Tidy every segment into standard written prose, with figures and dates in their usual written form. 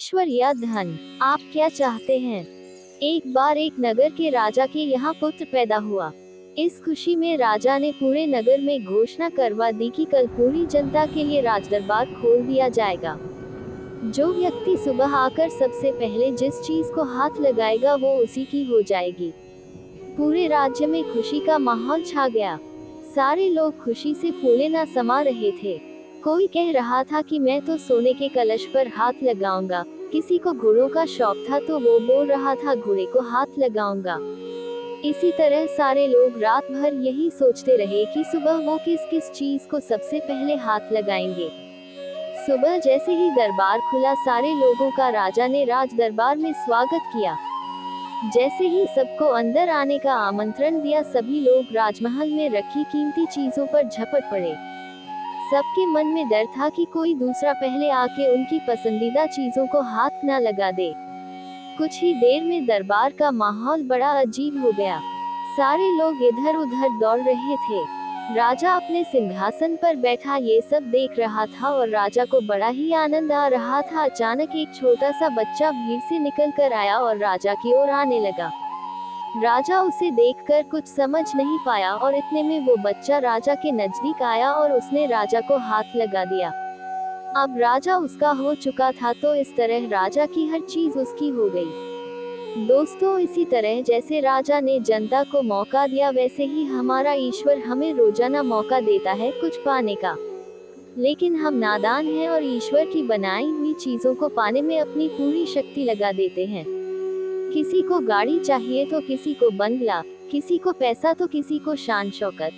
ईश्वर या धन, आप क्या चाहते हैं? एक बार एक नगर के राजा के यहाँ पुत्र पैदा हुआ। इस खुशी में राजा ने पूरे नगर में घोषणा करवा दी कि कल पूरी जनता के लिए राजदरबार खोल दिया जाएगा। जो व्यक्ति सुबह आकर सबसे पहले जिस चीज को हाथ लगाएगा वो उसी की हो जाएगी। पूरे राज्य में खुशी का माहौल छा गया। सारे लोग खुशी से फूले न समा रहे थे। कोई कह रहा था कि मैं तो सोने के कलश पर हाथ लगाऊंगा, किसी को घोड़ों का शौक था तो वो बोल रहा था घोड़े को हाथ लगाऊंगा। इसी तरह सारे लोग रात भर यही सोचते रहे कि सुबह वो किस किस चीज को सबसे पहले हाथ लगाएंगे। सुबह जैसे ही दरबार खुला सारे लोगों का राजा ने राज दरबार में स्वागत किया। जैसे ही सबको अंदर आने का आमंत्रण दिया सभी लोग राजमहल में रखी कीमती चीजों पर झपट पड़े। सबके मन में डर था कि कोई दूसरा पहले आके उनकी पसंदीदा चीजों को हाथ न लगा दे। कुछ ही देर में दरबार का माहौल बड़ा अजीब हो गया। सारे लोग इधर उधर दौड़ रहे थे। राजा अपने सिंहासन पर बैठा ये सब देख रहा था और राजा को बड़ा ही आनंद आ रहा था। अचानक एक छोटा सा बच्चा भीड़ से निकल कर आया और राजा की ओर आने लगा। राजा उसे देखकर कुछ समझ नहीं पाया और इतने में वो बच्चा राजा के नजदीक आया और उसने राजा को हाथ लगा दिया। अब राजा उसका हो चुका था तो इस तरह राजा की हर चीज उसकी हो गई। दोस्तों, इसी तरह जैसे राजा ने जनता को मौका दिया वैसे ही हमारा ईश्वर हमें रोजाना मौका देता है कुछ पाने का। लेकिन हम नादान हैं और ईश्वर की बनाई हुई चीजों को पाने में अपनी पूरी शक्ति लगा देते हैं। किसी को गाड़ी चाहिए तो किसी को बंगला, किसी को पैसा तो किसी को शान शौकत।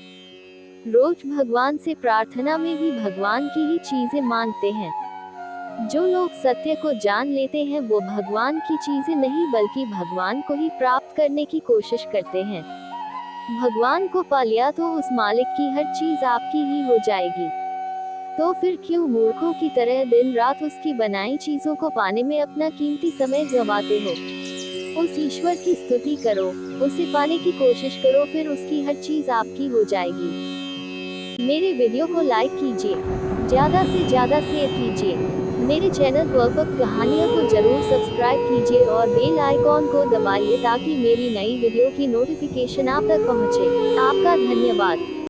रोज भगवान से प्रार्थना में भी भगवान की ही चीजें मांगते हैं। जो लोग सत्य को जान लेते हैं वो भगवान की चीजें नहीं बल्कि भगवान को ही प्राप्त करने की कोशिश करते हैं। भगवान को पा लिया तो उस मालिक की हर चीज आपकी ही हो जाएगी। तो फिर क्यों मूर्खों की तरह दिन रात उसकी बनाई चीजों को पाने में अपना कीमती समय गंवाते हो? उस ईश्वर की स्तुति करो, उसे पाने की कोशिश करो, फिर उसकी हर चीज आपकी हो जाएगी। मेरे वीडियो को लाइक कीजिए, ज्यादा से ज्यादा शेयर कीजिए। मेरे चैनल परफेक्ट कहानियों को जरूर सब्सक्राइब कीजिए और बेल आइकॉन को दबाइए ताकि मेरी नई वीडियो की नोटिफिकेशन आप तक पहुंचे। आपका धन्यवाद।